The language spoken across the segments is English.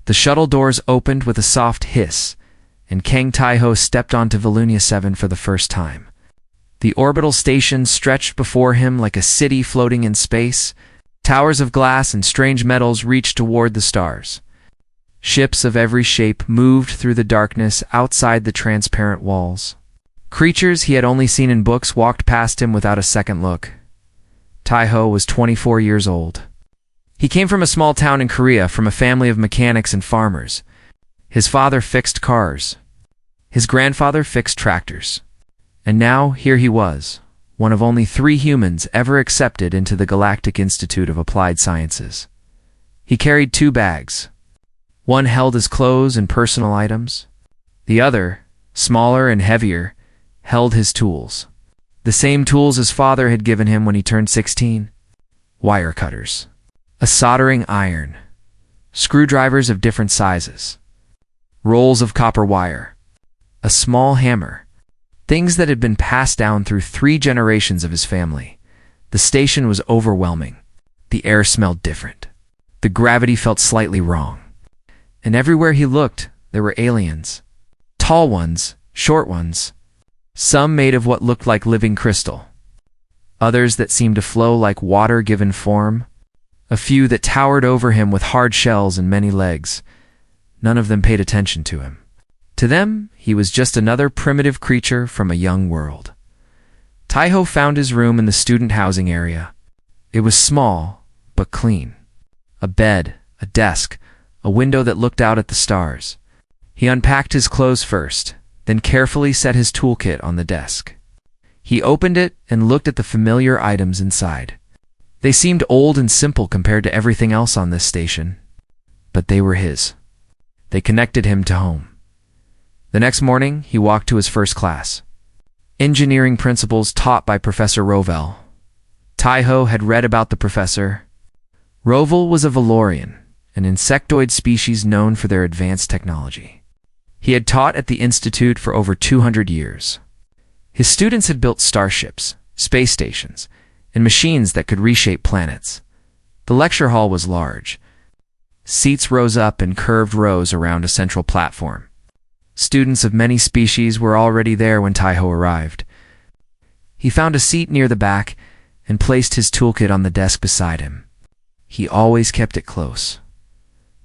The shuttle doors opened with a soft hiss, and Kang Tai-ho stepped onto Volunia 7 for the first time. The orbital station stretched before him like a city floating in space. Towers of glass and strange metals reached toward the stars. Ships of every shape moved through the darkness outside the transparent walls. Creatures he had only seen in books walked past him without a second look. Tai-ho was 24 years old. He came from a small town in Korea, from a family of mechanics and farmers. His father fixed cars. His grandfather fixed tractors. And now here he was, one of only 3 humans ever accepted into the Galactic Institute of Applied Sciences. He carried 2 bags. One held his clothes and personal items. The other, smaller and heavier, held his tools. The same tools his father had given him when he turned 16. Wire cutters, a soldering iron, screwdrivers of different sizes, rolls of copper wire, a small hammer, things that had been passed down through 3 generations of his family. The station was overwhelming. The air smelled different. The gravity felt slightly wrong. And everywhere he looked, there were aliens. Tall ones, short ones, some made of what looked like living crystal, others that seemed to flow like water given form, a few that towered over him with hard shells and many legs. None of them paid attention to him. To them, he was just another primitive creature from a young world. Tai-ho found his room in the student housing area. It was small, but clean. A bed, a desk, a window that looked out at the stars. He unpacked his clothes first, then carefully set his toolkit on the desk. He opened it and looked at the familiar items inside. They seemed old and simple compared to everything else on this station, but they were his. They connected him to home. The next morning, he walked to his first class. Engineering principles taught by Professor Rovell. Tai-ho had read about the professor. Rovell was a Valorian, an insectoid species known for their advanced technology. He had taught at the Institute for over 200 years. His students had built starships, space stations, and machines that could reshape planets. The lecture hall was large. Seats rose up in curved rows around a central platform. Students of many species were already there when Tai-ho arrived. He found a seat near the back and placed his toolkit on the desk beside him. He always kept it close.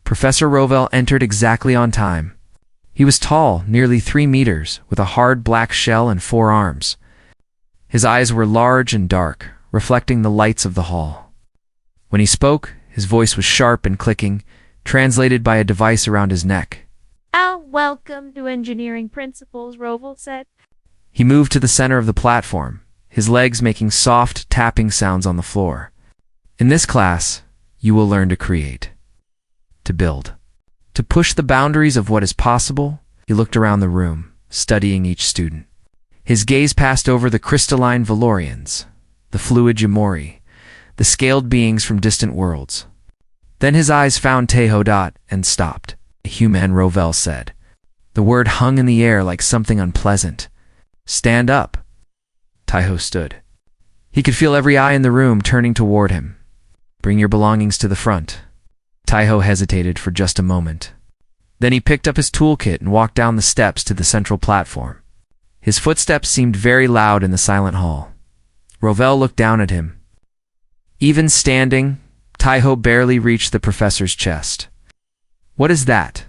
Professor Rovell entered exactly on time. He was tall, nearly 3 meters, with a hard black shell and 4 arms. His eyes were large and dark, reflecting the lights of the hall. When he spoke, his voice was sharp and clicking, translated by a device around his neck. Welcome to Engineering Principles, Rovell said. He moved to the center of the platform, his legs making soft tapping sounds on the floor. In this class, you will learn to create, to build, to push the boundaries of what is possible. He looked around the room, studying each student. His gaze passed over the crystalline Valorians, the fluid Yamori, the scaled beings from distant worlds. Then his eyes found Tai-ho and stopped. Human, Rovell said. The word hung in the air like something unpleasant. Stand up. Tai-ho stood. He could feel every eye in the room turning toward him. Bring your belongings to the front. Tai-ho hesitated for just a moment. Then he picked up his toolkit and walked down the steps to the central platform. His footsteps seemed very loud in the silent hall. Rovell looked down at him. Even standing, Tai-ho barely reached the professor's chest. What is that?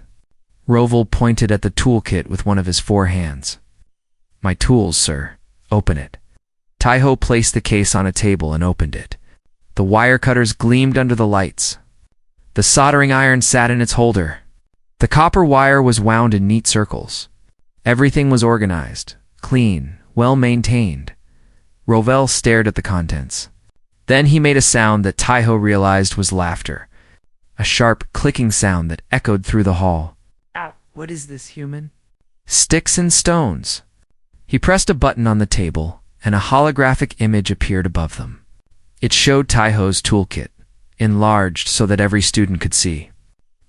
Rovell pointed at the toolkit with one of his 4 hands. My tools, sir. Open it. Tai-ho placed the case on a table and opened it. The wire cutters gleamed under the lights. The soldering iron sat in its holder. The copper wire was wound in neat circles. Everything was organized, clean, well-maintained. Rovell stared at the contents. Then he made a sound that Tai-ho realized was laughter. A sharp, clicking sound that echoed through the hall. What is this, human? Sticks and stones. He pressed a button on the table, and a holographic image appeared above them. It showed Tai-ho's toolkit, enlarged so that every student could see.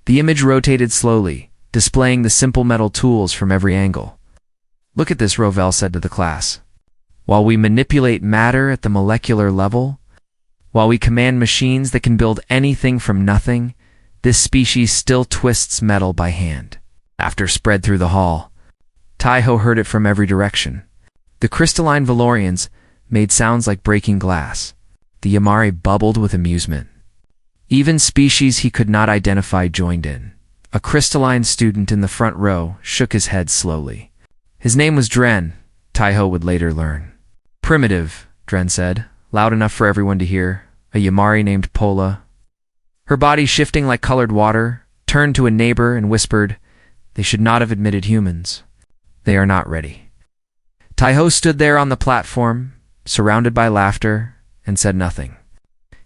The image rotated slowly, displaying the simple metal tools from every angle. Look at this, Rovell said to the class. While we manipulate matter at the molecular level, while we command machines that can build anything from nothing, This species still twists metal by hand. Laughter spread through the hall. Taiho heard it from every direction. The crystalline Valorians made sounds like breaking glass. The Yamari bubbled with amusement. Even species he could not identify joined in. A crystalline student in the front row shook his head slowly. His name was Dren, Taiho would later learn. Primitive, Dren said, loud enough for everyone to hear. A Yamari named Pola. Her body shifting like colored water, turned to a neighbor and whispered, "They should not have admitted humans. They are not ready." Taiho stood there on the platform, surrounded by laughter, and said nothing.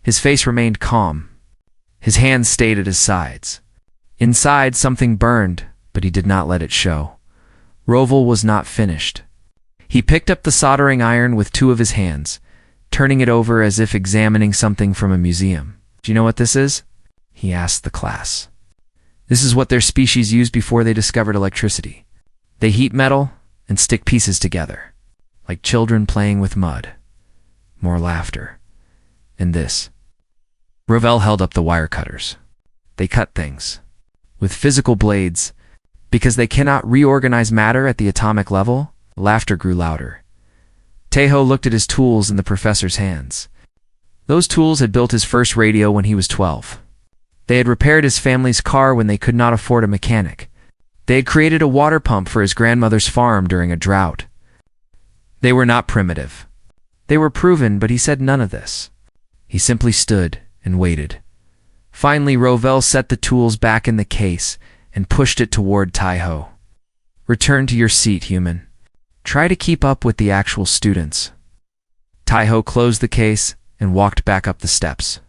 His face remained calm. His hands stayed at his sides. Inside, something burned, but he did not let it show. Roval was not finished. He picked up the soldering iron with two of his hands, turning it over as if examining something from a museum. "Do you know what this is?" he asked the class. "This is what their species used before they discovered electricity. They heat metal and stick pieces together, like children playing with mud." More laughter. And this. Roval held up the wire cutters. "They cut things. With physical blades. Because they cannot reorganize matter at the atomic level." Laughter grew louder. Taiho looked at his tools in the professor's hands. Those tools had built his first radio when he was 12. They had repaired his family's car when they could not afford a mechanic. They had created a water pump for his grandmother's farm during a drought. They were not primitive. They were proven, but he said none of this. He simply stood and waited. Finally, Roval set the tools back in the case and pushed it toward Taiho. "Return to your seat, human. Try to keep up with the actual students." Taiho closed the case and walked back up the steps.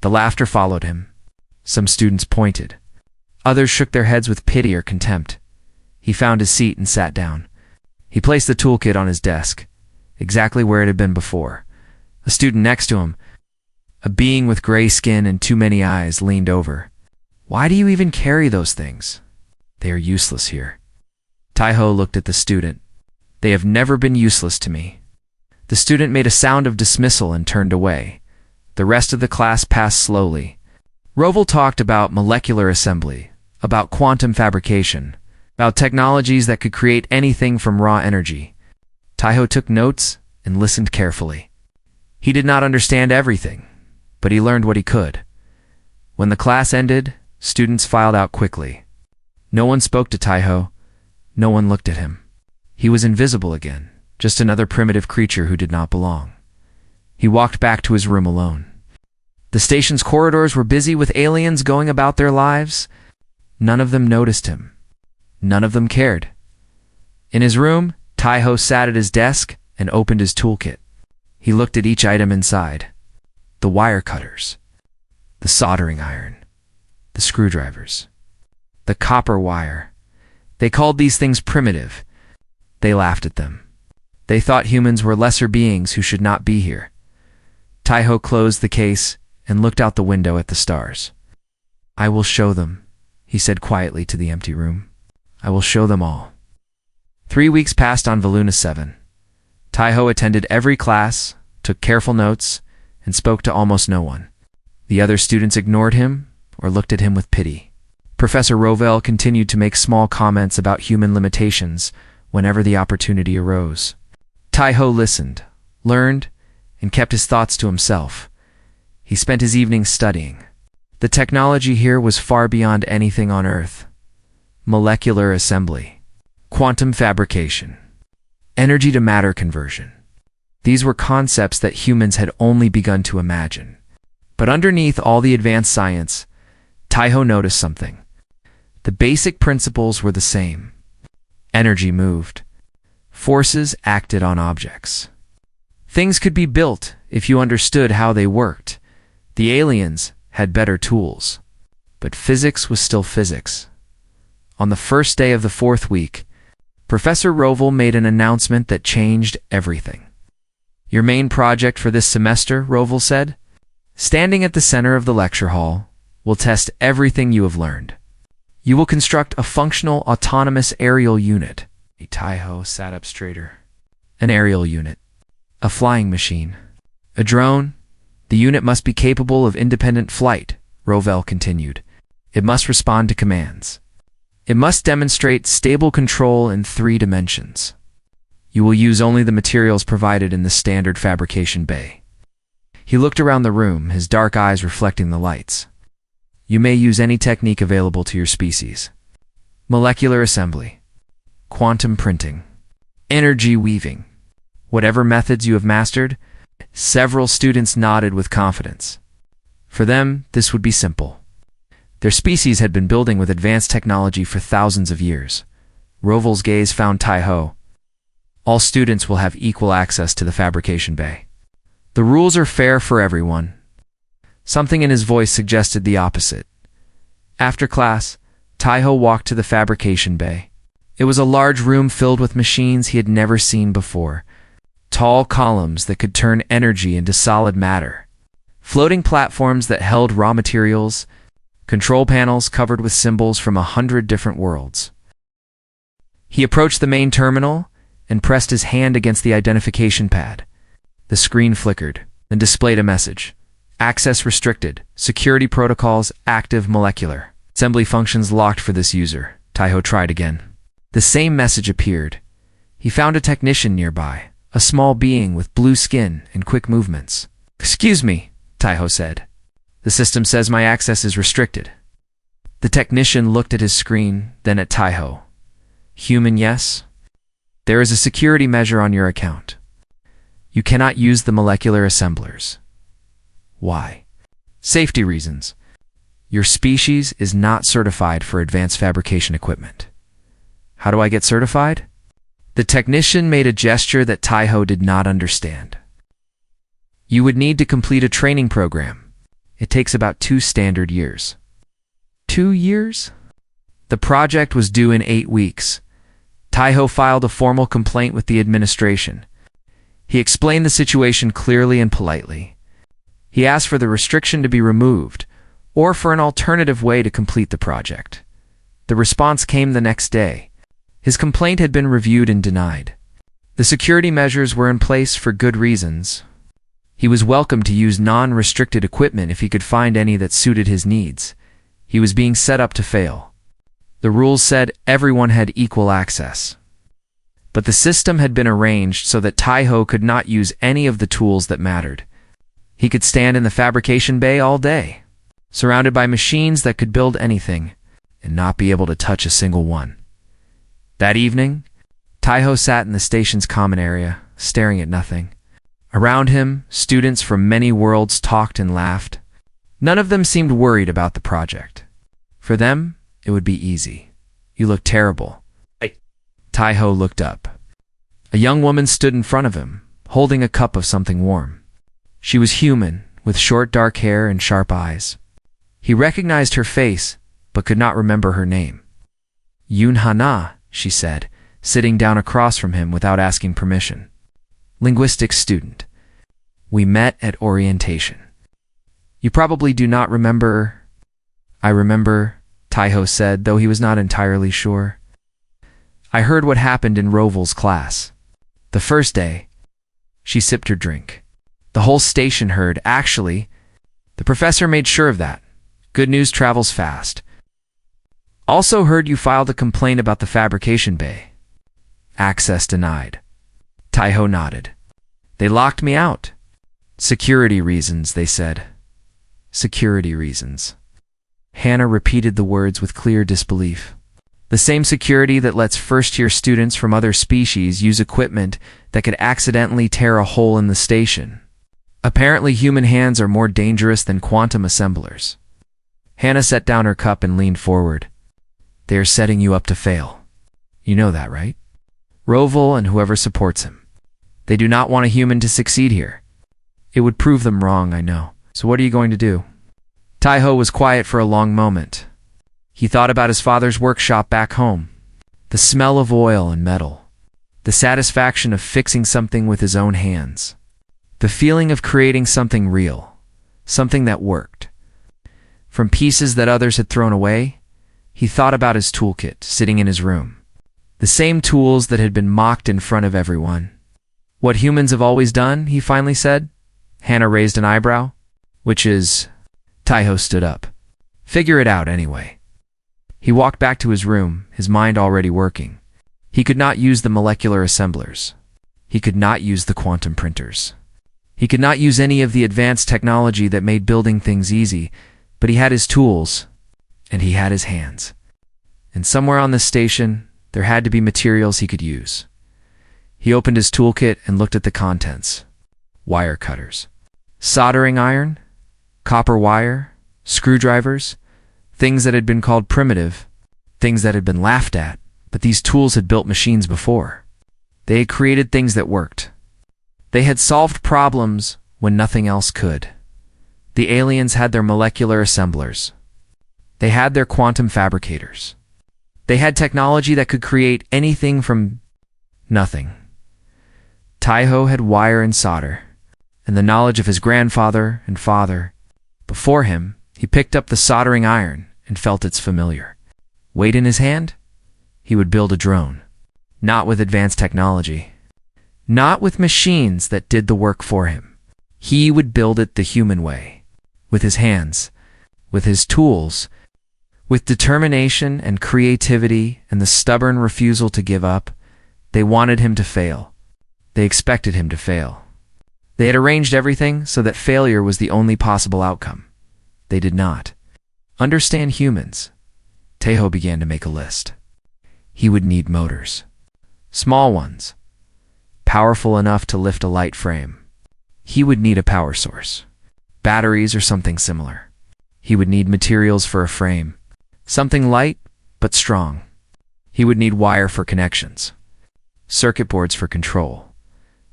The laughter followed him. Some students pointed. Others shook their heads with pity or contempt. He found his seat and sat down. He placed the toolkit on his desk, exactly where it had been before. A student next to him, a being with gray skin and too many eyes, leaned over. "Why do you even carry those things? They are useless here." Taiho looked at the student. "They have never been useless to me." The student made a sound of dismissal and turned away. The rest of the class passed slowly. Roval talked about molecular assembly, about quantum fabrication, about technologies that could create anything from raw energy. Taiho took notes and listened carefully. He did not understand everything, but he learned what he could. When the class ended, students filed out quickly. No one spoke to Taiho. No one looked at him. He was invisible again, just another primitive creature who did not belong. He walked back to his room alone. The station's corridors were busy with aliens going about their lives. None of them noticed him. None of them cared. In his room, Taiho sat at his desk and opened his toolkit. He looked at each item inside. The wire cutters, the soldering iron, the screwdrivers, the copper wire. They called these things primitive. They laughed at them. They thought humans were lesser beings who should not be here. Taiho closed the case and looked out the window at the stars. "I will show them," he said quietly to the empty room. "I will show them all." 3 weeks passed on Valuna 7. Taiho attended every class, took careful notes, and spoke to almost no one. The other students ignored him or looked at him with pity. Professor Roval continued to make small comments about human limitations whenever the opportunity arose. Taiho listened, learned, and kept his thoughts to himself. He spent his evenings studying. The technology here was far beyond anything on Earth. Molecular assembly, quantum fabrication, energy-to-matter conversion. These were concepts that humans had only begun to imagine. But underneath all the advanced science, Taiho noticed something. The basic principles were the same. Energy moved. Forces acted on objects. Things could be built if you understood how they worked. The aliens had better tools. But physics was still physics. On the first day of the 4th week, Professor Roval made an announcement that changed everything. "Your main project for this semester," Roval said, "standing at the center of the lecture hall, will test everything you have learned. You will construct a functional autonomous aerial unit." Taiho sat up straighter. An aerial unit. A flying machine. A drone. The unit must be capable of independent flight, Roval continued. It must respond to commands. It must demonstrate stable control in 3 dimensions. You will use only the materials provided in the standard fabrication bay. He looked around the room, his dark eyes reflecting the lights. You may use any technique available to your species. Molecular assembly, quantum printing, energy weaving. Whatever methods you have mastered, several students nodded with confidence. For them, this would be simple. Their species had been building with advanced technology for thousands of years. Roval's gaze found Tai-Ho. All students will have equal access to the fabrication bay. The rules are fair for everyone. Something in his voice suggested the opposite. After class, Tai-Ho walked to the fabrication bay. It was a large room filled with machines he had never seen before. Tall columns that could turn energy into solid matter. Floating platforms that held raw materials. Control panels covered with symbols from 100 different worlds. He approached the main terminal and pressed his hand against the identification pad. The screen flickered and displayed a message. Access restricted. Security protocols active. Molecular assembly functions locked for this user. Tai-Ho tried again. The same message appeared. He found a technician nearby, a small being with blue skin and quick movements. "Excuse me," Tai-Ho said. "The system says my access is restricted." The technician looked at his screen, then at Tai-Ho. "Human, yes? There is a security measure on your account. You cannot use the molecular assemblers." "Why?" "Safety reasons. Your species is not certified for advanced fabrication equipment." "How do I get certified?" The technician made a gesture that Tai-Ho did not understand. "You would need to complete a training program. It takes about 2 standard years." 2 years? The project was due in 8 weeks. Tai-Ho filed a formal complaint with the administration. He explained the situation clearly and politely. He asked for the restriction to be removed, or for an alternative way to complete the project. The response came the next day. His complaint had been reviewed and denied. The security measures were in place for good reasons. He was welcome to use non-restricted equipment if he could find any that suited his needs. He was being set up to fail. The rules said everyone had equal access. But the system had been arranged so that Tai-Ho could not use any of the tools that mattered. He could stand in the fabrication bay all day, surrounded by machines that could build anything, and not be able to touch a single one. That evening, Tai-Ho sat in the station's common area, staring at nothing. Around him, students from many worlds talked and laughed. None of them seemed worried about the project. For them, it would be easy. "You look terrible." Tai-Ho looked up. A young woman stood in front of him, holding a cup of something warm. She was human, with short dark hair and sharp eyes. He recognized her face, but could not remember her name. "Yoon Ha-na," she said, sitting down across from him without asking permission. "Linguistics student. We met at orientation." "You probably do not remember." "I remember," Tai-Ho said, though he was not entirely sure. "I heard what happened in Roval's class. The first day." She sipped her drink. "The whole station heard, actually. The professor made sure of that. Good news travels fast. Also heard you filed a complaint about the fabrication bay." "Access denied." Tai-Ho nodded. "They locked me out." "Security reasons," they said. "Security reasons." Hannah repeated the words with clear disbelief. "The same security that lets first-year students from other species use equipment that could accidentally tear a hole in the station. Apparently human hands are more dangerous than quantum assemblers." Hannah set down her cup and leaned forward. "They are setting you up to fail. You know that, right? Roval and whoever supports him. They do not want a human to succeed here. It would prove them wrong, I know. So what are you going to do?" Tai-Ho was quiet for a long moment. He thought about his father's workshop back home. The smell of oil and metal. The satisfaction of fixing something with his own hands. The feeling of creating something real. Something that worked. From pieces that others had thrown away, he thought about his toolkit sitting in his room. The same tools that had been mocked in front of everyone. "What humans have always done," he finally said. Hannah raised an eyebrow. "Which is..." Tai-Ho stood up. Figure it out anyway. He walked back to his room, his mind already working. He could not use the molecular assemblers. He could not use the quantum printers. He could not use any of the advanced technology that made building things easy, but he had his tools, and he had his hands. And somewhere on this station, there had to be materials he could use. He opened his toolkit and looked at the contents. Wire cutters, soldering iron, copper wire, screwdrivers, things that had been called primitive, things that had been laughed at, but these tools had built machines before. They had created things that worked. They had solved problems when nothing else could. The aliens had their molecular assemblers. They had their quantum fabricators. They had technology that could create anything from nothing. Taiho had wire and solder, and the knowledge of his grandfather and father. Before him, he picked up the soldering iron and felt its familiar weight in his hand. He would build a drone, not with advanced technology, not with machines that did the work for him. He would build it the human way, with his hands, with his tools, with determination and creativity and the stubborn refusal to give up. They wanted him to fail. They expected him to fail. They had arranged everything so that failure was the only possible outcome. They did not understand humans. Taiho began to make a list. He would need motors. Small ones, powerful enough to lift a light frame. He would need a power source, batteries or something similar. He would need materials for a frame, something light but strong. He would need wire for connections, circuit boards for control.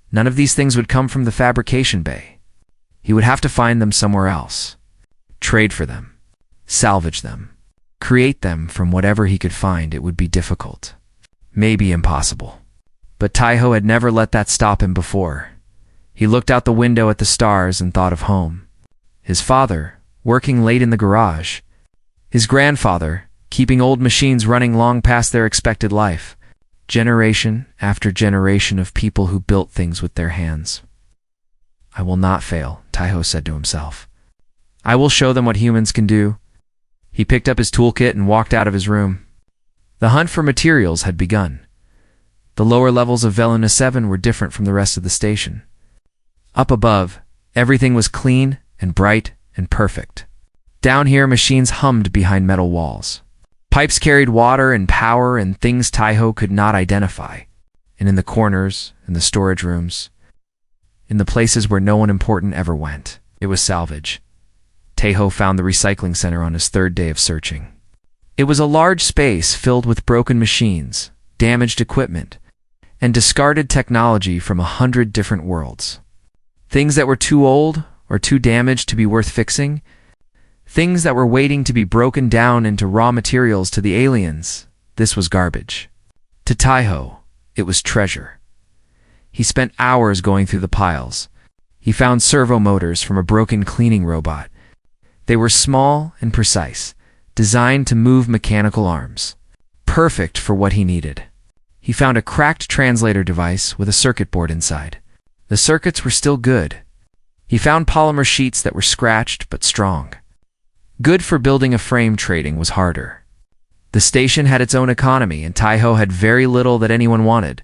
None of these things would come from the fabrication bay. He would have to find them somewhere else, trade for them, salvage them, create them from whatever he could find. It would be difficult, maybe impossible. But Taiho had never let that stop him before. He looked out the window at the stars and thought of home. His father, working late in the garage. His grandfather, keeping old machines running long past their expected life. Generation after generation of people who built things with their hands. I will not fail, Taiho said to himself. I will show them what humans can do. He picked up his toolkit and walked out of his room. The hunt for materials had begun. The lower levels of Veluna 7 were different from the rest of the station. Up above, everything was clean and bright and perfect. Down here, machines hummed behind metal walls. Pipes carried water and power and things Taiho could not identify. And in the corners, in the storage rooms, in the places where no one important ever went, it was salvage. Taiho found the recycling center on his third day of searching. It was a large space filled with broken machines, damaged equipment, and discarded technology from 100 different worlds. Things that were too old or too damaged to be worth fixing. Things that were waiting to be broken down into raw materials to the aliens. This was garbage. To Taiho, it was treasure. He spent hours going through the piles. He found servo motors from a broken cleaning robot. They were small and precise, designed to move mechanical arms. Perfect for what he needed. He found a cracked translator device with a circuit board inside. The circuits were still good. He found polymer sheets that were scratched but strong. Good for building a frame. Trading was harder. The station had its own economy, and Taiho had very little that anyone wanted.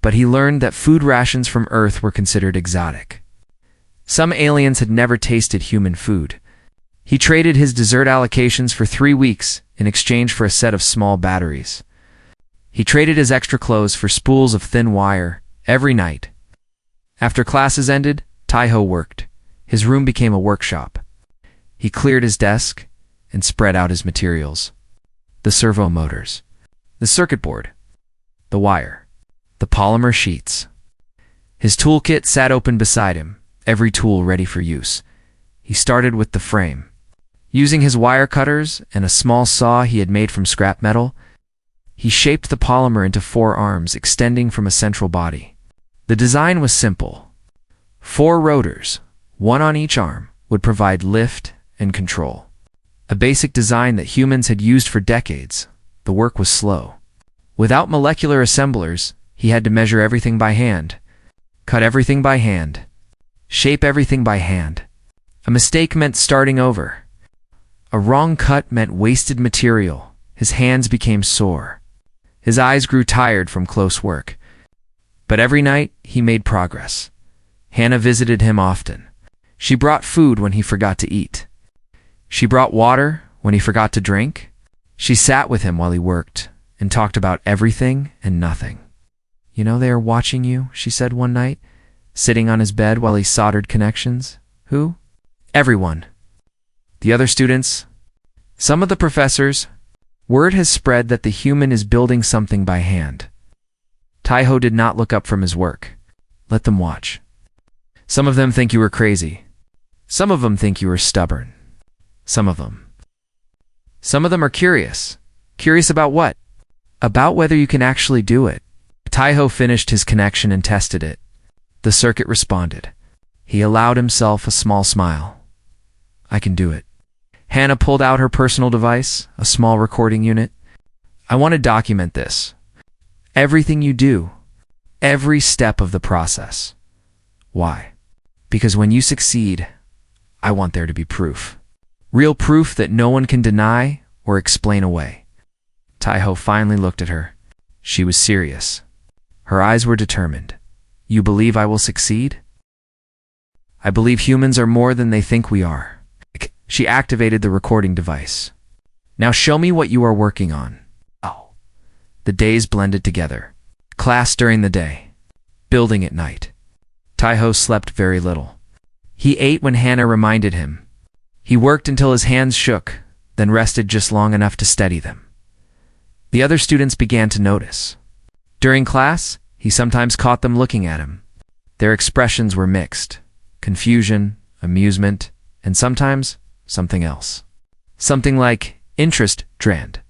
But he learned that food rations from Earth were considered exotic. Some aliens had never tasted human food. He traded his dessert allocations for 3 weeks in exchange for a set of small batteries. He traded his extra clothes for spools of thin wire every night. After classes ended, Taiho worked. His room became a workshop. He cleared his desk and spread out his materials. The servo motors, the circuit board, the wire, the polymer sheets. His toolkit sat open beside him, every tool ready for use. He started with the frame. Using his wire cutters and a small saw he had made from scrap metal, he shaped the polymer into 4 arms extending from a central body. The design was simple. 4 rotors, 1 on each arm, would provide lift and control. A basic design that humans had used for decades. The work was slow. Without molecular assemblers, he had to measure everything by hand, cut everything by hand, shape everything by hand. A mistake meant starting over. A wrong cut meant wasted material. His hands became sore. His eyes grew tired from close work. But every night, he made progress. Hannah visited him often. She brought food when he forgot to eat. She brought water when he forgot to drink. She sat with him while he worked and talked about everything and nothing. "You know they are watching you," she said one night, sitting on his bed while he soldered connections. "Who?" "Everyone. The other students. Some of the professors. Word has spread that the human is building something by hand." Taiho did not look up from his work. "Let them watch. Some of them think you are crazy. Some of them think you are stubborn. Some of them are curious. Curious about what? About whether you can actually do it." Taiho finished his connection and tested it. The circuit responded. He allowed himself a small smile. "I can do it." Hannah pulled out her personal device, a small recording unit. "I want to document this. Everything you do. Every step of the process." "Why?" "Because when you succeed, I want there to be proof. Real proof that no one can deny or explain away." Taiho finally looked at her. She was serious. Her eyes were determined. "You believe I will succeed?" "I believe humans are more than they think we are." She activated the recording device. "Now show me what you are working on." Oh. The days blended together. Class during the day. Building at night. Taiho slept very little. He ate when Hannah reminded him. He worked until his hands shook, then rested just long enough to steady them. The other students began to notice. During class, he sometimes caught them looking at him. Their expressions were mixed. Confusion, amusement, and sometimes something else. Something like interest drained.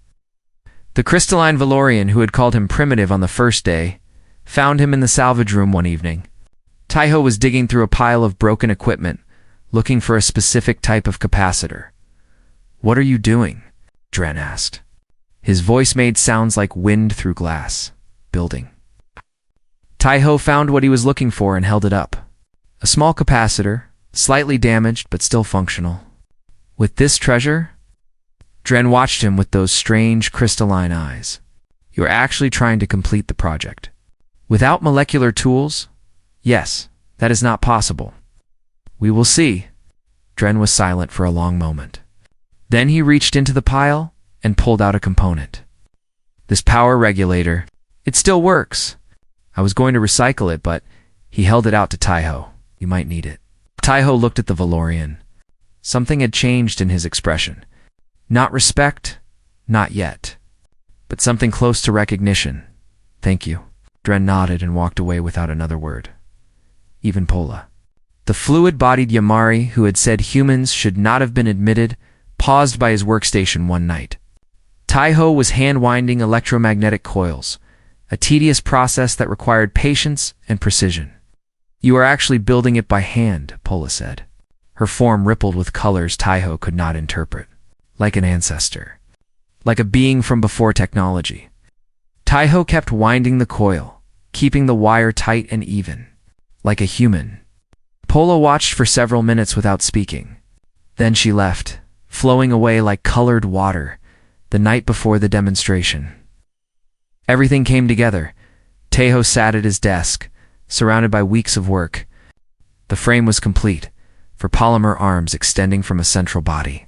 The crystalline Valorian who had called him primitive on the first day found him in the salvage room one evening. Taiho was digging through a pile of broken equipment, looking for a specific type of capacitor. "What are you doing?" Dren asked. His voice made sounds like wind through glass. "Building." Taiho found what he was looking for and held it up. A small capacitor, slightly damaged but still functional. "With this treasure?" Dren watched him with those strange crystalline eyes. "You are actually trying to complete the project. Without molecular tools? Yes, that is not possible." "We will see." Dren was silent for a long moment. Then he reached into the pile and pulled out a component. "This power regulator, it still works. I was going to recycle it, but..." He held it out to Taiho. "You might need it." Taiho looked at the Valorian. Something had changed in his expression. Not respect, not yet, but something close to recognition. "Thank you." Dren nodded and walked away without another word. Even Pola. The fluid-bodied Yamari, who had said humans should not have been admitted, paused by his workstation one night. Taiho was hand-winding electromagnetic coils, a tedious process that required patience and precision. "You are actually building it by hand," Pola said. Her form rippled with colors Taiho could not interpret. Like an ancestor. Like a being from before technology. Taiho kept winding the coil, keeping the wire tight and even. Like a human. Pola watched for several minutes without speaking. Then she left, flowing away like colored water, the night before the demonstration. Everything came together. Taiho sat at his desk, surrounded by weeks of work. The frame was complete, for polymer arms extending from a central body.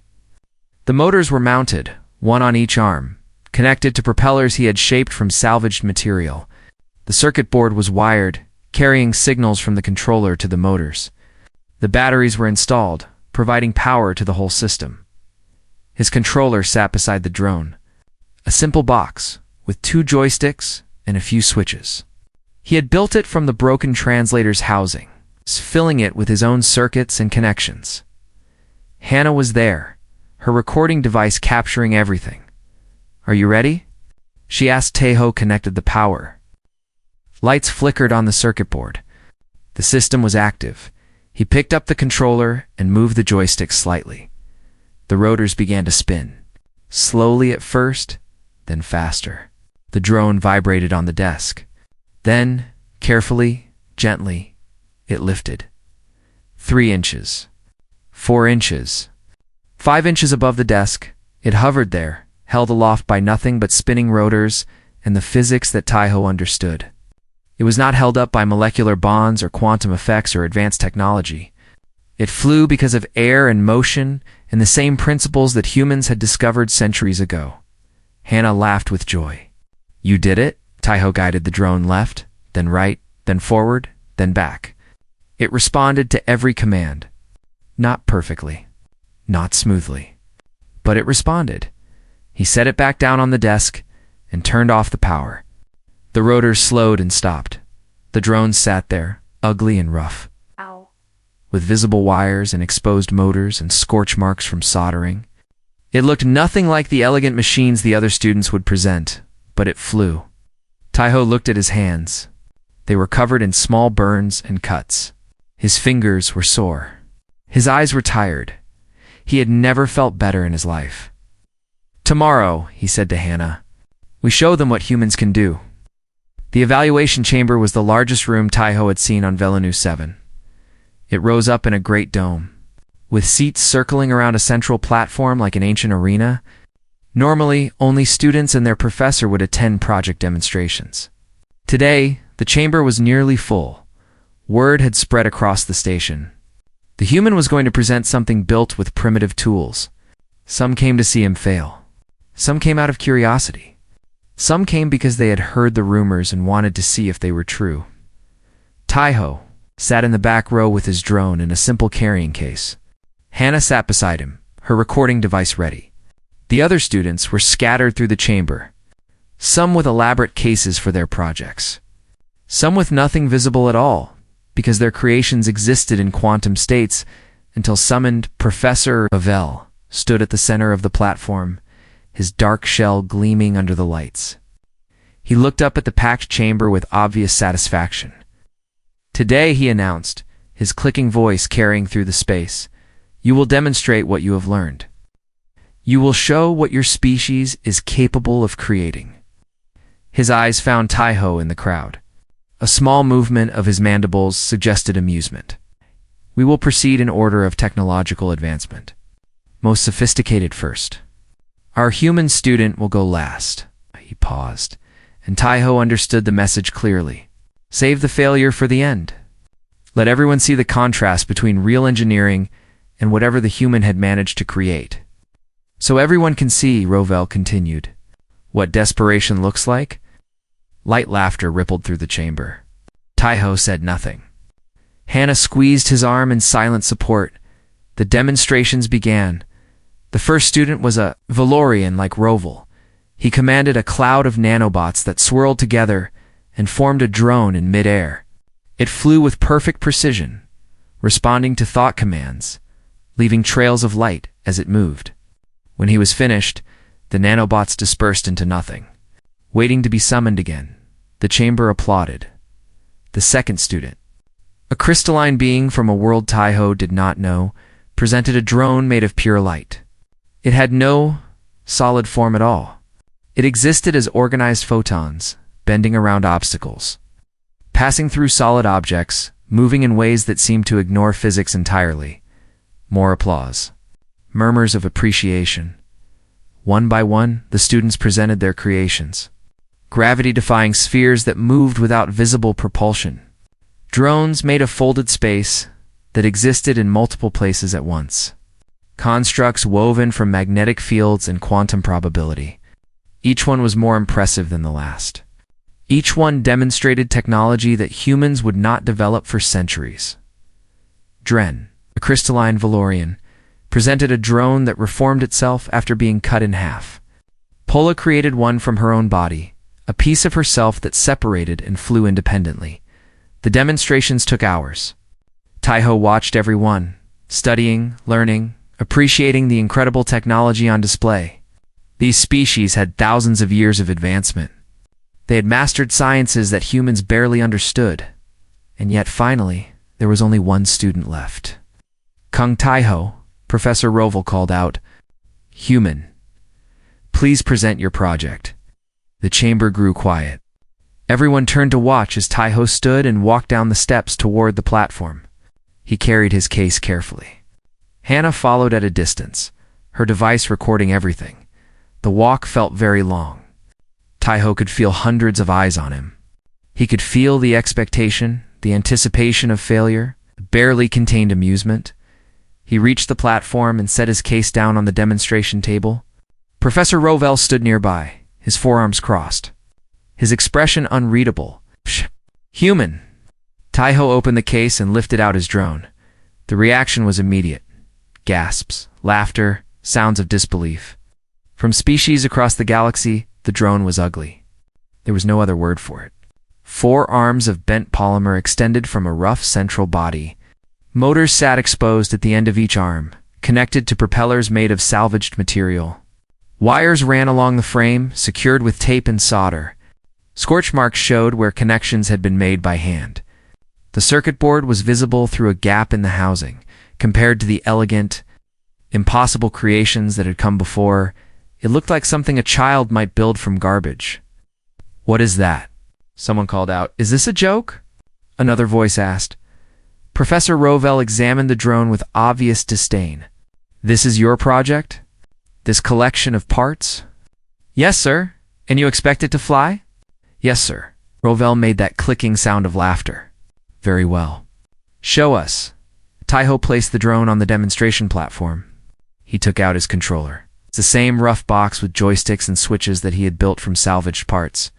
The motors were mounted, one on each arm, connected to propellers he had shaped from salvaged material. The circuit board was wired, carrying signals from the controller to the motors. The batteries were installed, providing power to the whole system. His controller sat beside the drone, a simple box with 2 joysticks and a few switches. He had built it from the broken translator's housing, filling it with his own circuits and connections. Hannah was there, her recording device capturing everything. "Are you ready?" she asked. Taiho connected the power. Lights flickered on the circuit board. The system was active. He picked up the controller and moved the joystick slightly. The rotors began to spin. Slowly at first, then faster. The drone vibrated on the desk. Then, carefully, gently, it lifted. 3 inches. 4 inches. 5 inches above the desk, it hovered there, held aloft by nothing but spinning rotors and the physics that Taiho understood. It was not held up by molecular bonds or quantum effects or advanced technology. It flew because of air and motion and the same principles that humans had discovered centuries ago. Hannah laughed with joy. "You did it?" Taiho guided the drone left, then right, then forward, then back. It responded to every command. Not perfectly, not smoothly, but it responded. He set it back down on the desk and turned off the power. The rotors slowed and stopped. The drone sat there, ugly and rough, Ow. with visible wires and exposed motors and scorch marks from soldering. It looked nothing like the elegant machines the other students would present, but it flew. Taiho looked at his hands. They were covered in small burns and cuts. His fingers were sore. His eyes were tired. He had never felt better in his life. "Tomorrow," he said to Hannah, "we show them what humans can do." The evaluation chamber was the largest room Taiho had seen on Villeneuve 7. It rose up in a great dome, with seats circling around a central platform like an ancient arena. Normally, only students and their professor would attend project demonstrations. Today, the chamber was nearly full. Word had spread across the station. The human was going to present something built with primitive tools. Some came to see him fail. Some came out of curiosity. Some came because they had heard the rumors and wanted to see if they were true. Taiho sat in the back row with his drone in a simple carrying case. Hannah sat beside him, her recording device ready. The other students were scattered through the chamber, some with elaborate cases for their projects, some with nothing visible at all, because their creations existed in quantum states until summoned Professor Avel stood at the center of the platform, his dark shell gleaming under the lights. He looked up at the packed chamber with obvious satisfaction. "Today," he announced, his clicking voice carrying through the space, "you will demonstrate what you have learned. You will show what your species is capable of creating." His eyes found Taiho in the crowd. A small movement of his mandibles suggested amusement. "We will proceed in order of technological advancement. Most sophisticated first. Our human student will go last." He paused, and Taiho understood the message clearly. Save the failure for the end. Let everyone see the contrast between real engineering and whatever the human had managed to create. "So everyone can see," Rovell continued, "what desperation looks like." Light laughter rippled through the chamber. Taiho said nothing. Hannah squeezed his arm in silent support. The demonstrations began. The first student was a Valorian like Rovell. He commanded a cloud of nanobots that swirled together and formed a drone in mid-air. It flew with perfect precision, responding to thought commands, leaving trails of light as it moved. When he was finished, the nanobots dispersed into nothing, waiting to be summoned again. The chamber applauded. The second student, a crystalline being from a world Taiho did not know, presented a drone made of pure light. It had no solid form at all. It existed as organized photons, bending around obstacles, passing through solid objects, moving in ways that seemed to ignore physics entirely. More applause. Murmurs of appreciation. One by one, the students presented their creations. Gravity-defying spheres that moved without visible propulsion. Drones made of folded space that existed in multiple places at once. Constructs woven from magnetic fields and quantum probability. Each one was more impressive than the last. Each one demonstrated technology that humans would not develop for centuries. Dren, a crystalline Valorian, presented a drone that reformed itself after being cut in half. Pola created one from her own body, a piece of herself that separated and flew independently. The demonstrations took hours. Taiho watched every one, studying, learning, appreciating the incredible technology on display. These species had thousands of years of advancement. They had mastered sciences that humans barely understood. And yet finally, there was only one student left. "Kung Taiho," Professor Rovell called out, "Human, please present your project." The chamber grew quiet. Everyone turned to watch as Taiho stood and walked down the steps toward the platform. He carried his case carefully. Hannah followed at a distance, her device recording everything. The walk felt very long. Taiho could feel hundreds of eyes on him. He could feel the expectation, the anticipation of failure, the barely contained amusement. He reached the platform and set his case down on the demonstration table. Professor Rovell stood nearby, his forearms crossed, his expression unreadable. Human! Taiho opened the case and lifted out his drone. The reaction was immediate. Gasps, laughter, sounds of disbelief. From species across the galaxy, the drone was ugly. There was no other word for it. 4 arms of bent polymer extended from a rough central body. Motors sat exposed at the end of each arm, connected to propellers made of salvaged material. Wires ran along the frame, secured with tape and solder. Scorch marks showed where connections had been made by hand. The circuit board was visible through a gap in the housing. Compared to the elegant, impossible creations that had come before, it looked like something a child might build from garbage. "What is that?" someone called out. "Is this a joke?" Another voice asked. Professor Rovell examined the drone with obvious disdain. "This is your project? This collection of parts?" "Yes, sir. And you expect it to fly?" "Yes, sir." Rovell made that clicking sound of laughter. "Very well. Show us." Taiho placed the drone on the demonstration platform. He took out his controller. It's the same rough box with joysticks and switches that he had built from salvaged parts.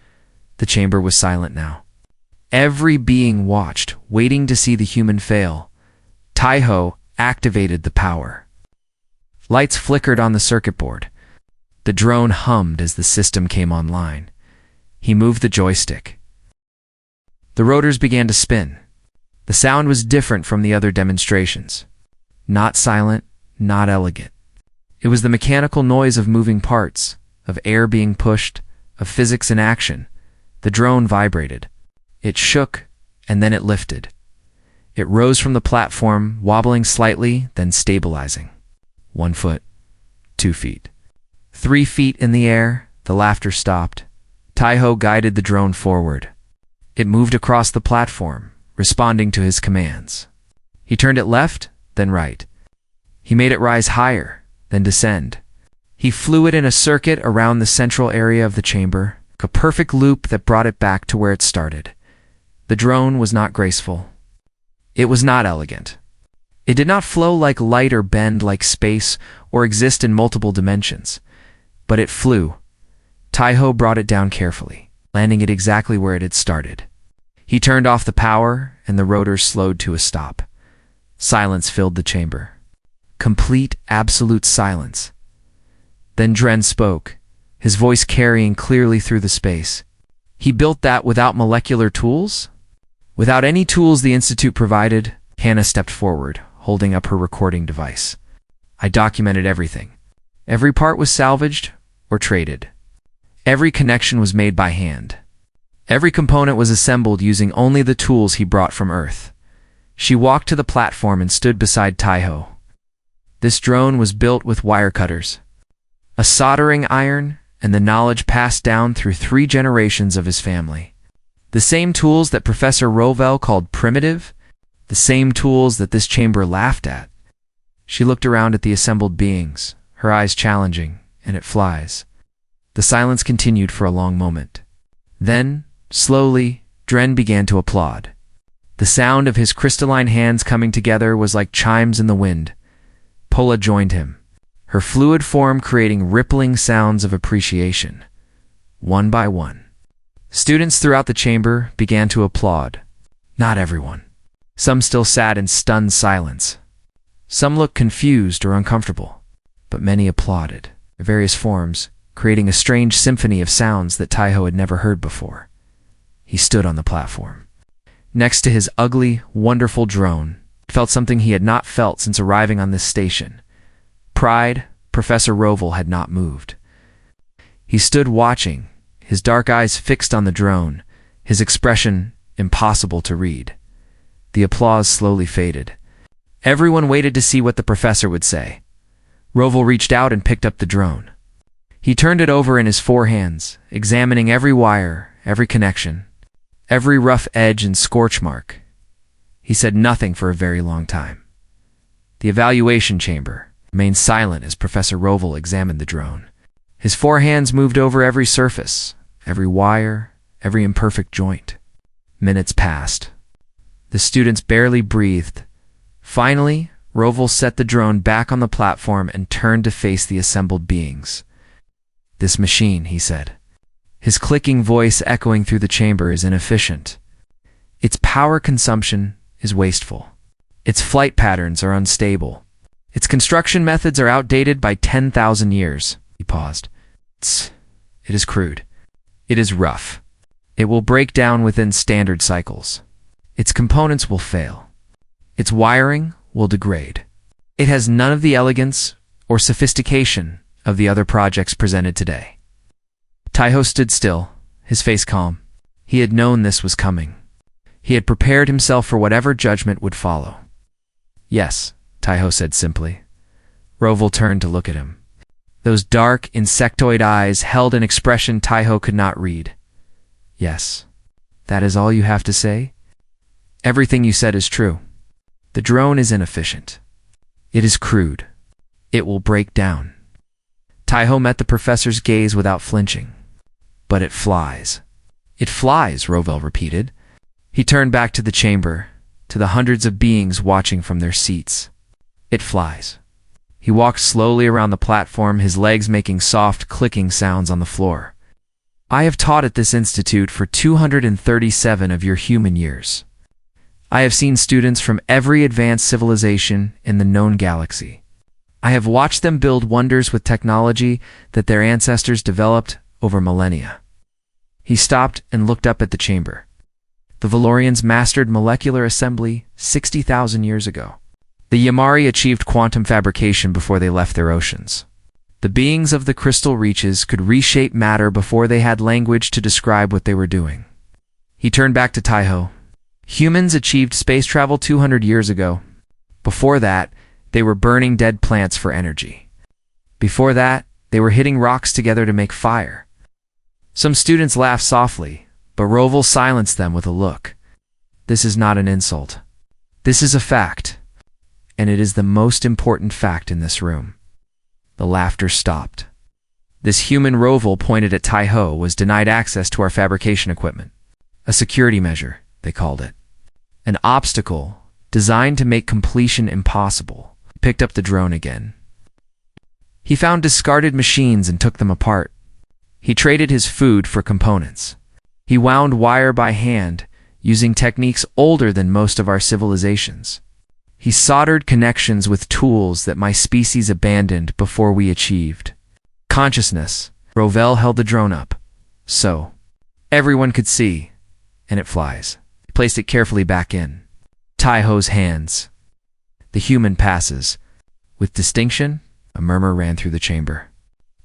The chamber was silent now. Every being watched, waiting to see the human fail. Taiho activated the power. Lights flickered on the circuit board. The drone hummed as the system came online. He moved the joystick. The rotors began to spin. The sound was different from the other demonstrations. Not silent, not elegant. It was the mechanical noise of moving parts, of air being pushed, of physics in action. The drone vibrated. It shook, and then it lifted. It rose from the platform, wobbling slightly, then stabilizing. 1 foot, 2 feet, 3 feet in the air. The laughter stopped. Taiho guided the drone forward. It moved across the platform, responding to his commands. He turned it left, then right. He made it rise higher, then descend. He flew it in a circuit around the central area of the chamber, a perfect loop that brought it back to where it started. The drone was not graceful. It was not elegant. It did not flow like light or bend like space or exist in multiple dimensions. But it flew. Taiho brought it down carefully, landing it exactly where it had started. He turned off the power, and the rotors slowed to a stop. Silence filled the chamber. Complete, absolute silence. Then Dren spoke, his voice carrying clearly through the space. "He built that without molecular tools?" "Without any tools the Institute provided." Hannah stepped forward, holding up her recording device. "I documented everything. Every part was salvaged or traded. Every connection was made by hand. Every component was assembled using only the tools he brought from Earth." She walked to the platform and stood beside Taiho. This drone was built with wire cutters, a soldering iron, and the knowledge passed down through 3 generations of his family. The same tools that Professor Rovell called primitive, the same tools that this chamber laughed at. She looked around at the assembled beings, her eyes challenging, and it flies. The silence continued for a long moment. Then, slowly, Dren began to applaud. The sound of his crystalline hands coming together was like chimes in the wind. Pola joined him, her fluid form creating rippling sounds of appreciation. One by one, students throughout the chamber began to applaud. Not everyone. Some still sat in stunned silence. Some looked confused or uncomfortable, but many applauded, in various forms, creating a strange symphony of sounds that Taiho had never heard before. He stood on the platform. Next to his ugly, wonderful drone, felt something he had not felt since arriving on this station. Pride. Professor Rovell had not moved. He stood watching, his dark eyes fixed on the drone, his expression impossible to read. The applause slowly faded. Everyone waited to see what the professor would say. Rovell reached out and picked up the drone. He turned it over in his 4 hands, examining every wire, every connection, every rough edge and scorch mark. He said nothing for a very long time. The evaluation chamber. remained silent as Professor Roval examined the drone. His four hands moved over every surface, every wire, every imperfect joint. Minutes passed. The students barely breathed. Finally, Roval set the drone back on the platform and turned to face the assembled beings. "This machine," he said, his clicking voice echoing through the chamber, "is inefficient. Its power consumption is wasteful. Its flight patterns are unstable. Its construction methods are outdated by 10,000 years." He paused. "It is crude. It is rough. It will break down within standard cycles. Its components will fail. Its wiring will degrade. It has none of the elegance or sophistication of the other projects presented today." Taiho stood still, his face calm. He had known this was coming. He had prepared himself for whatever judgment would follow. "Yes," Taiho said simply. Roval turned to look at him. Those dark, insectoid eyes held an expression Taiho could not read. "Yes, that is all you have to say? Everything you said is true. The drone is inefficient. It is crude. It will break down." Taiho met the professor's gaze without flinching. "But it flies." "It flies," Roval repeated. He turned back to the chamber, to the hundreds of beings watching from their seats. "It flies." He walked slowly around the platform, his legs making soft, clicking sounds on the floor. "I have taught at this institute for 237 of your human years. I have seen students from every advanced civilization in the known galaxy. I have watched them build wonders with technology that their ancestors developed over millennia." He stopped and looked up at the chamber. The Valorians mastered molecular assembly 60,000 years ago. The Yamari achieved quantum fabrication before they left their oceans. The beings of the crystal reaches could reshape matter before they had language to describe what they were doing. He turned back to Taiho. "Humans achieved space travel 200 years ago. Before that, they were burning dead plants for energy. Before that, they were hitting rocks together to make fire." Some students laughed softly, but Roval silenced them with a look. "This is not an insult. This is a fact, and it is the most important fact in this room." The laughter stopped. This human, Roval pointed at Taiho, was denied access to our fabrication equipment. A security measure, they called it. An obstacle designed to make completion impossible. He picked up the drone again. He found discarded machines and took them apart. He traded his food for components. He wound wire by hand, using techniques older than most of our civilizations. He soldered connections with tools that my species abandoned before we achieved consciousness. Roval held the drone up, so everyone could see, and it flies. He placed it carefully back in Taiho's hands. "The human passes. With distinction," a murmur ran through the chamber.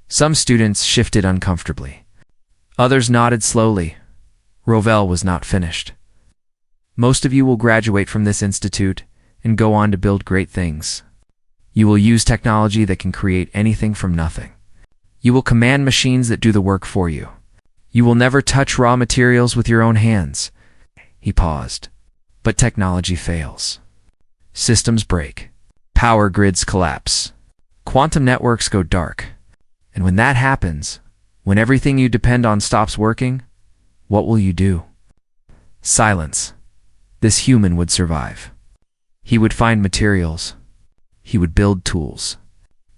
Some students shifted uncomfortably. Others nodded slowly. Roval was not finished. "Most of you will graduate from this institute and go on to build great things. You will use technology that can create anything from nothing. You will command machines that do the work for you. You will never touch raw materials with your own hands." He paused. "But technology fails. Systems break. Power grids collapse. Quantum networks go dark. And when that happens, when everything you depend on stops working, what will you do?" Silence. This human would survive. He would find materials. He would build tools.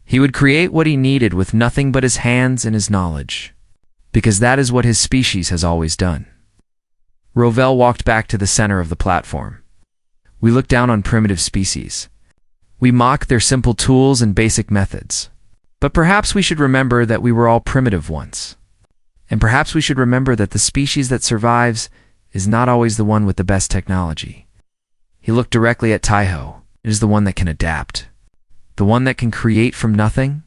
He would create what he needed with nothing but his hands and his knowledge, because that is what his species has always done. Roval walked back to the center of the platform. "We look down on primitive species. We mock their simple tools and basic methods. But perhaps we should remember that we were all primitive once. And perhaps we should remember that the species that survives is not always the one with the best technology." He looked directly at Taiho. "It is the one that can adapt. The one that can create from nothing.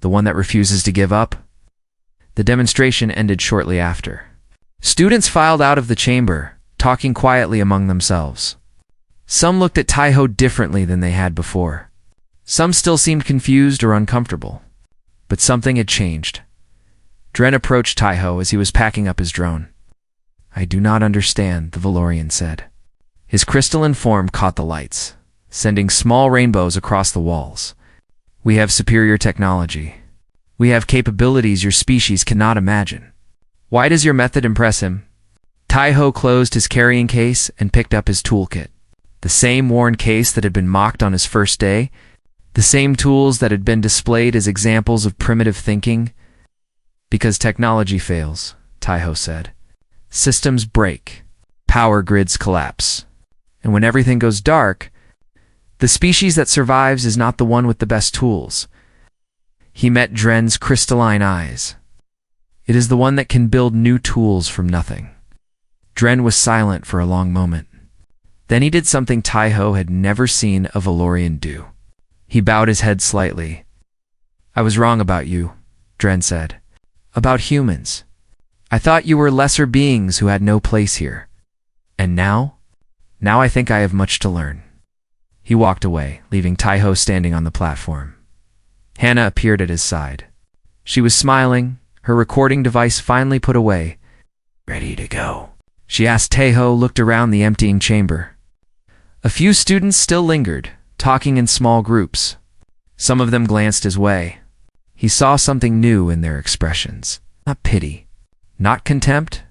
The one that refuses to give up." The demonstration ended shortly after. Students filed out of the chamber, talking quietly among themselves. Some looked at Taiho differently than they had before. Some still seemed confused or uncomfortable. But something had changed. Dren approached Taiho as he was packing up his drone. "I do not understand," the Valorian said. His crystalline form caught the lights, sending small rainbows across the walls. We have superior technology. We have capabilities your species cannot imagine. Why does your method impress him? Taiho closed his carrying case and picked up his toolkit. The same worn case that had been mocked on his first day, the same tools that had been displayed as examples of primitive thinking. Because technology fails, Taiho said. Systems break, power grids collapse, and when everything goes dark, the species that survives is not the one with the best tools. He met Dren's crystalline eyes. It is the one that can build new tools from nothing. Dren was silent for a long moment. Then he did something Taiho had never seen a Valorian do. He bowed his head slightly. I was wrong about you, Dren said. About humans. I thought you were lesser beings who had no place here. And now? Now I think I have much to learn. He walked away, leaving Taiho standing on the platform. Hannah appeared at his side. She was smiling, her recording device finally put away. Ready to go? She asked. Taiho looked around the emptying chamber. A few students still lingered, talking in small groups. Some of them glanced his way. He saw something new in their expressions. Not pity, not contempt,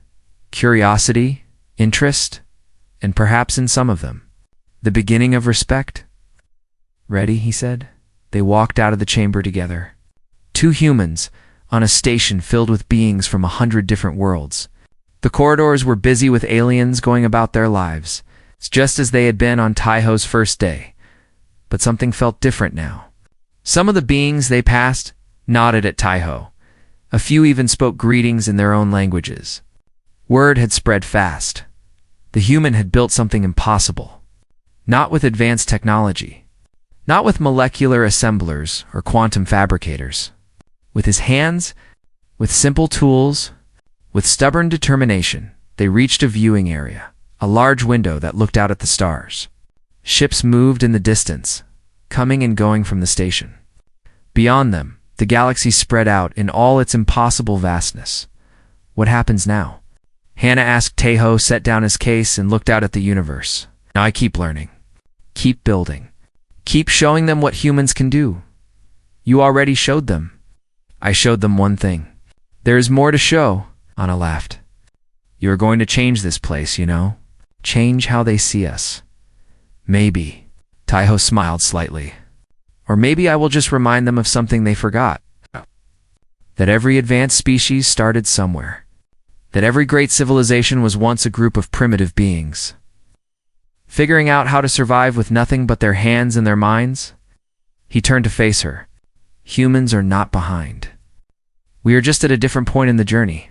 curiosity, interest, and perhaps in some of them, the beginning of respect. Ready, he said. They walked out of the chamber together. Two humans, on a station filled with beings from 100 different worlds. The corridors were busy with aliens going about their lives, just as they had been on Taiho's first day. But something felt different now. Some of the beings they passed nodded at Taiho. A few even spoke greetings in their own languages. Word had spread fast. The human had built something impossible. Not with advanced technology. Not with molecular assemblers or quantum fabricators. With his hands, with simple tools, with stubborn determination, they reached a viewing area, a large window that looked out at the stars. Ships moved in the distance, coming and going from the station. Beyond them, the galaxy spread out in all its impossible vastness. What happens now? Hannah asked. Taiho set down his case and looked out at the universe. Now I keep learning. Keep building. Keep showing them what humans can do. You already showed them. I showed them one thing. There is more to show, Anna laughed. You are going to change this place, you know. Change how they see us. Maybe. Taiho smiled slightly. Or maybe I will just remind them of something they forgot. That every advanced species started somewhere. That every great civilization was once a group of primitive beings. Figuring out how to survive with nothing but their hands and their minds? He turned to face her. Humans are not behind. We are just at a different point in the journey.